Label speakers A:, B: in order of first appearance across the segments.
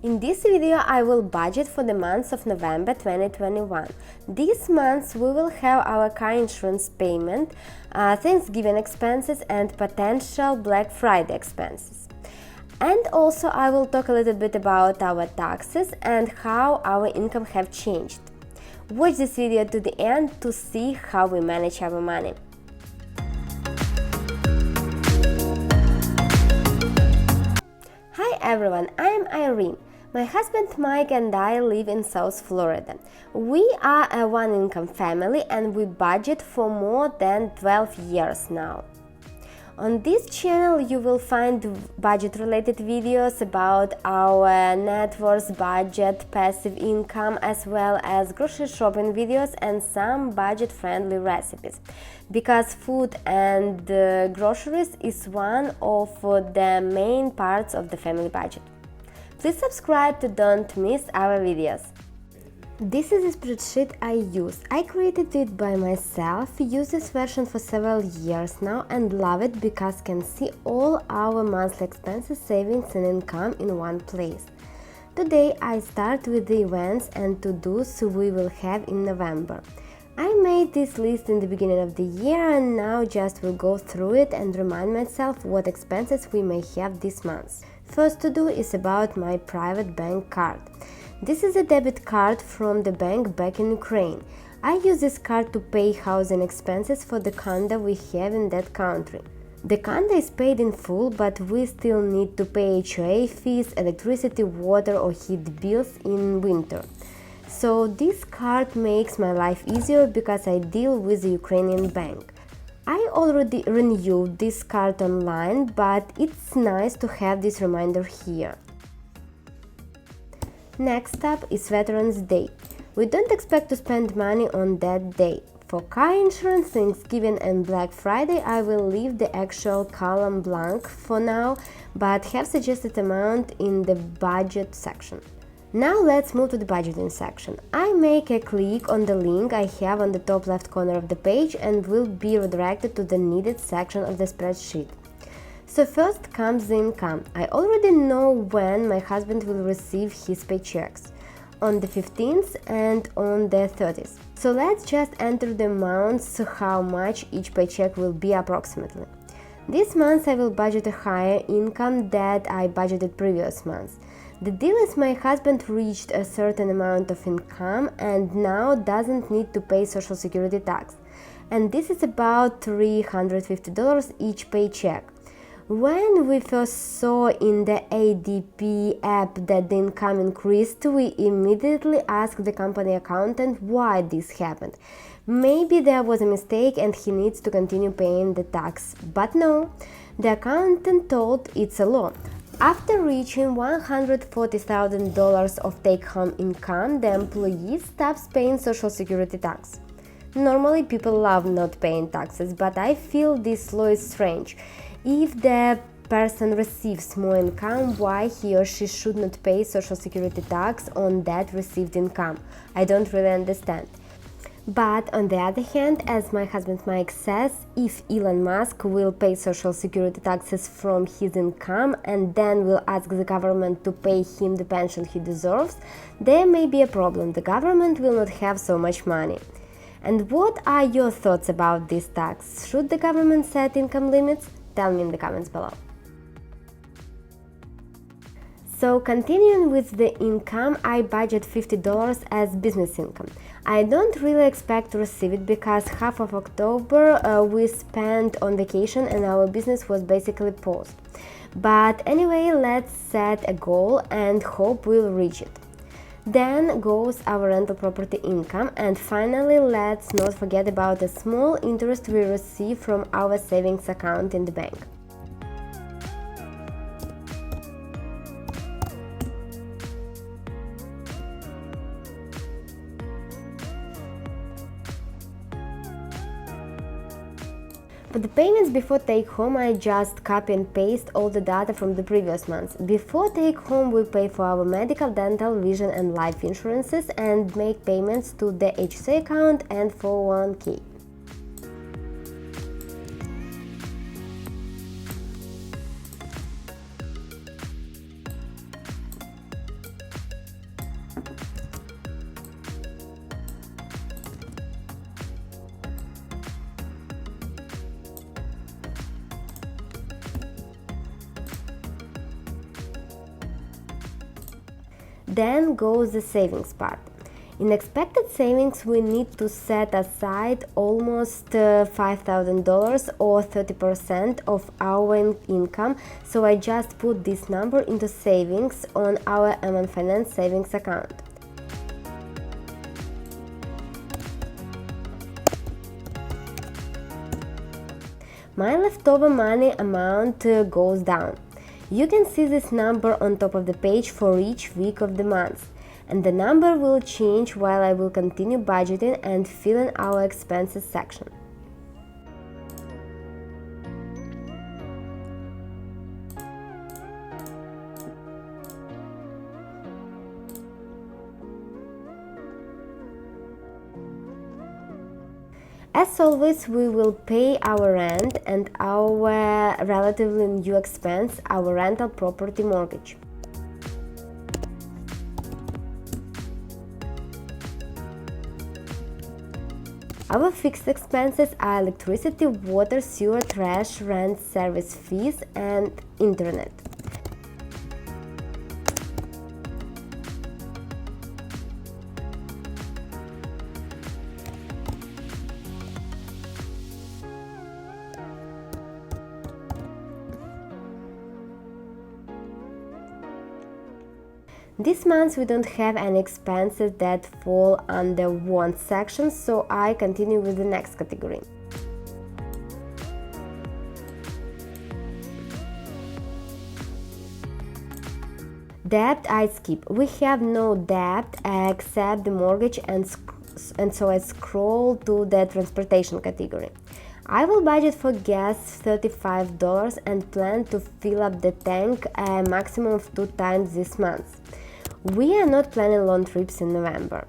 A: In this video, I will budget for the month of November 2021. This month we will have our car insurance payment, Thanksgiving expenses and potential Black Friday expenses. And also I will talk a little bit about our taxes and how our income have changed. Watch this video to the end to see how we manage our money. Hi everyone, I am Irene. My husband Mike and I live in South Florida. We are a one-income family and we budget for more than 12 years now. On this channel you will find budget-related videos about our net worth, budget, passive income, as well as grocery shopping videos and some budget-friendly recipes. Because food and groceries is one of the main parts of the family budget. Please subscribe to don't miss our videos. This is a spreadsheet I use. I created it by myself, use this version for several years now and love it because can see all our monthly expenses, savings and income in one place. Today I start with the events and to-dos we will have in November. I made this list in the beginning of the year and now just will go through it and remind myself what expenses we may have this month. First to do is about my private bank card. This is a debit card from the bank back in Ukraine. I use this card to pay housing expenses for the condo we have in that country. The condo is paid in full, but we still need to pay HOA fees, electricity, water or heat bills in winter. So this card makes my life easier because I deal with the Ukrainian bank. I already renewed this card online, but it's nice to have this reminder here. Next up is Veterans Day. We don't expect to spend money on that day. For car insurance, Thanksgiving and Black Friday I will leave the actual column blank for now, but have suggested amount in the budget section. Now let's move to the budgeting section. I make a click on the link I have on the top left corner of the page and will be redirected to the needed section of the spreadsheet. So first comes the income. I already know when my husband will receive his paychecks, on the 15th and on the 30th. So let's just enter the amounts, how much each paycheck will be approximately. This month I will budget a higher income that I budgeted previous months. The deal is my husband reached a certain amount of income and now doesn't need to pay Social Security tax. And this is about $350 each paycheck. When we first saw in the ADP app that the income increased, we immediately asked the company accountant why this happened. Maybe there was a mistake and he needs to continue paying the tax. But no, the accountant told it's a law. After reaching $140,000 of take-home income, the employee stops paying Social Security tax. Normally, people love not paying taxes, but I feel this law is strange. If the person receives more income, why he or she should not pay Social Security tax on that received income? I don't really understand. But on the other hand, as my husband Mike says, if Elon Musk will pay Social Security taxes from his income and then will ask the government to pay him the pension he deserves, there may be a problem. The government will not have so much money. And what are your thoughts about this tax? Should the government set income limits? Tell me in the comments below. So continuing with the income, I budget $50 as business income. I don't really expect to receive it because half of October we spent on vacation and our business was basically paused. But anyway, let's set a goal and hope we'll reach it. Then goes our rental property income, and finally let's not forget about the small interest we receive from our savings account in the bank. For the payments before take-home, I just copy and paste all the data from the previous months. Before take-home, we pay for our medical, dental, vision and life insurances and make payments to the HSA account and 401k. Then goes the savings part. In expected savings, we need to set aside almost $5,000 or 30% of our income, so I just put this number into savings on our M1 Finance savings account. My leftover money amount goes down. You can see this number on top of the page for each week of the month, and the number will change while I will continue budgeting and fill in our expenses section. As always, we will pay our rent and our relatively new expense, our rental property mortgage. Our fixed expenses are electricity, water, sewer, trash, rent, service fees, and internet. This month we don't have any expenses that fall under wants section, so I continue with the next category. Debt I skip. We have no debt except the mortgage, and so I scroll to the transportation category. I will budget for gas $35 and plan to fill up the tank a maximum of 2 times this month. We are not planning long trips in November.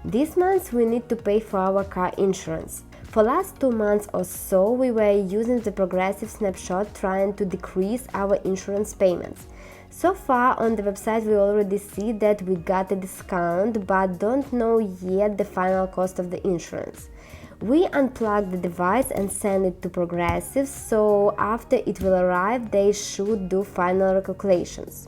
A: This month we need to pay for our car insurance. For last 2 months or so we were using the progressive snapshot trying to decrease our insurance payments. So far on the website we already see that we got a discount, but don't know yet the final cost of the insurance. We unplug the device and send it to Progressive, so after it will arrive they should do final calculations.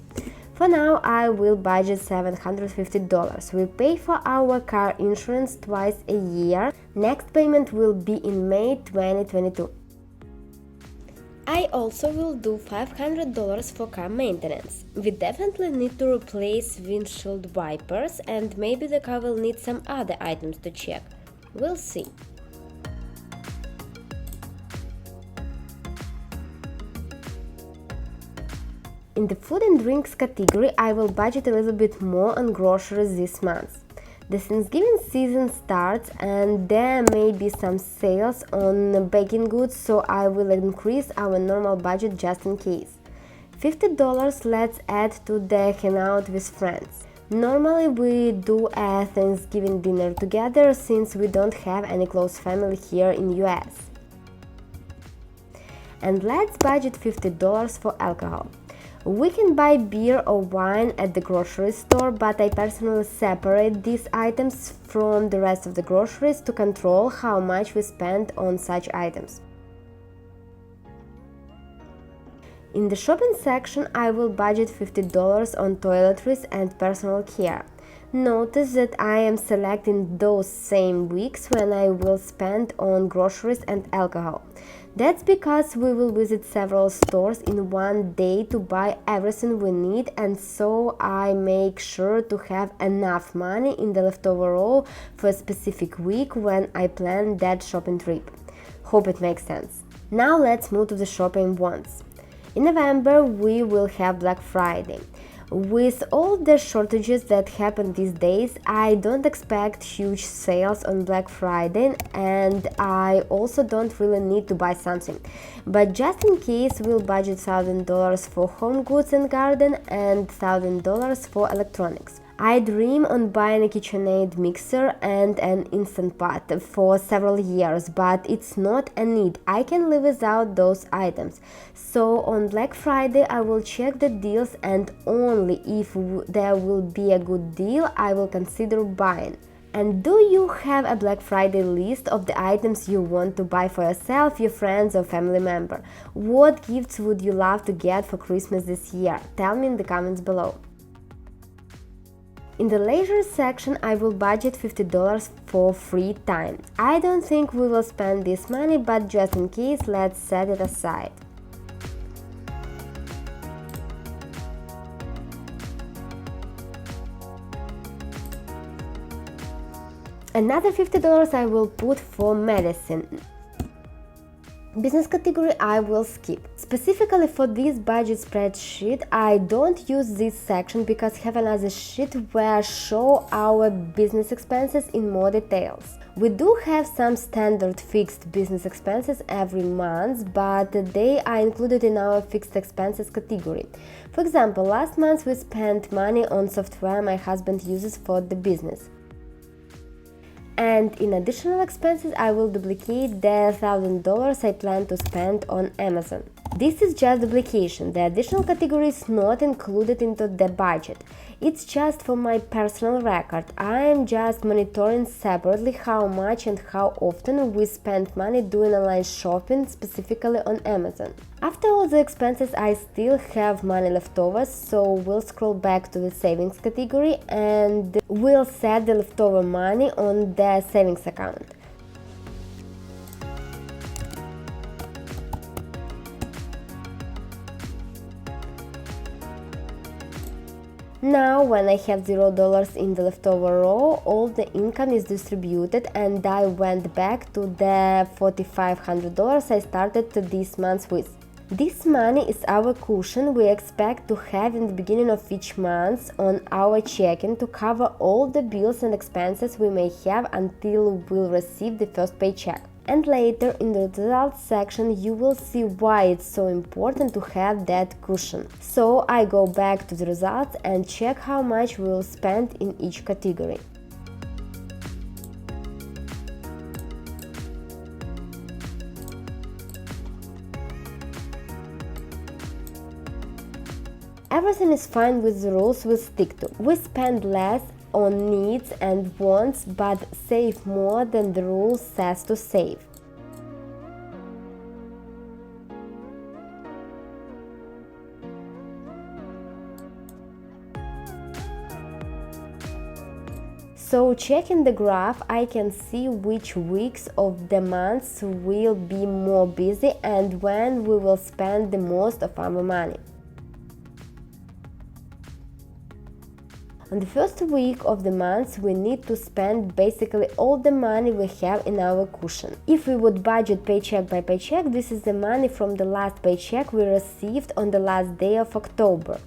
A: For now, I will budget $750. We pay for our car insurance twice a year. Next payment will be in May 2022. I also will do $500 for car maintenance. We definitely need to replace windshield wipers, and maybe the car will need some other items to check. We'll see. In the food and drinks category, I will budget a little bit more on groceries this month. The Thanksgiving season starts and there may be some sales on baking goods, so I will increase our normal budget just in case. $50 let's add to the hangout with friends. Normally we do a Thanksgiving dinner together since we don't have any close family here in US. And let's budget $50 for alcohol. We can buy beer or wine at the grocery store, but I personally separate these items from the rest of the groceries to control how much we spend on such items. In the shopping section, I will budget $50 on toiletries and personal care. Notice that I am selecting those same weeks when I will spend on groceries and alcohol. That's because we will visit several stores in one day to buy everything we need, and so I make sure to have enough money in the leftover row for a specific week when I plan that shopping trip. Hope it makes sense. Now let's move to the shopping wants. In November we will have Black Friday. With all the shortages that happen these days, I don't expect huge sales on Black Friday, and I also don't really need to buy something. But just in case, we'll budget $1,000 for home goods and garden and $1,000 for electronics. I dream on buying a KitchenAid mixer and an Instant Pot for several years, but it's not a need. I can live without those items. So on Black Friday I will check the deals, and only if there will be a good deal I will consider buying. And do you have a Black Friday list of the items you want to buy for yourself, your friends or family member? What gifts would you love to get for Christmas this year? Tell me in the comments below. In the leisure section, I will budget $50 for free time. I don't think we will spend this money, but just in case, let's set it aside. Another $50 I will put for medicine. Business category I will skip. Specifically for this budget spreadsheet, I don't use this section because I have another sheet where I show our business expenses in more details. We do have some standard fixed business expenses every month, but they are included in our fixed expenses category. For example, last month we spent money on software my husband uses for the business. And in additional expenses, I will duplicate the $1,000 I plan to spend on Amazon. This is just duplication. The additional category is not included into the budget. It's just for my personal record. I am just monitoring separately how much and how often we spend money doing online shopping, specifically on Amazon. After all the expenses, I still have money left over, so we'll scroll back to the savings category and we'll set the leftover money on the savings account. Now, when I have $0 in the leftover row, all the income is distributed and I went back to the $4,500 I started this month with. This money is our cushion we expect to have in the beginning of each month on our checking to cover all the bills and expenses we may have until we'll receive the first paycheck. And later in the results section you will see why it's so important to have that cushion. So I go back to the results and check how much we will spend in each category. Everything is fine with the rules we stick to. We spend less on needs and wants, but save more than the rule says to save. So checking the graph, I can see which weeks of the months will be more busy and when we will spend the most of our money. On the first week of the month, we need to spend basically all the money we have in our cushion. If we would budget paycheck by paycheck, this is the money from the last paycheck we received on the last day of October.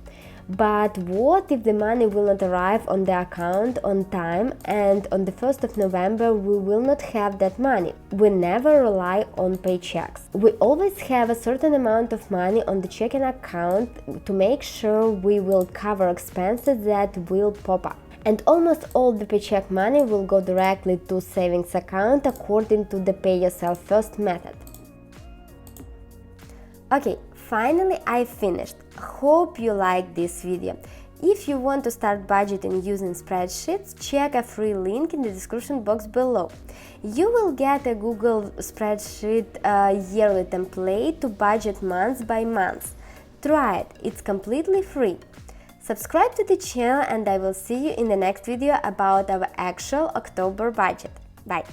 A: But what if the money will not arrive on the account on time and on the 1st of November we will not have that money? We never rely on paychecks. We always have a certain amount of money on the checking account to make sure we will cover expenses that will pop up. And almost all the paycheck money will go directly to savings account according to the pay yourself first method. Okay, finally I finished. Hope you liked this video. If you want to start budgeting using spreadsheets, check a free link in the description box below. You will get a Google spreadsheet yearly template to budget month by month. Try it, it's completely free. Subscribe to the channel and I will see you in the next video about our actual October budget. Bye!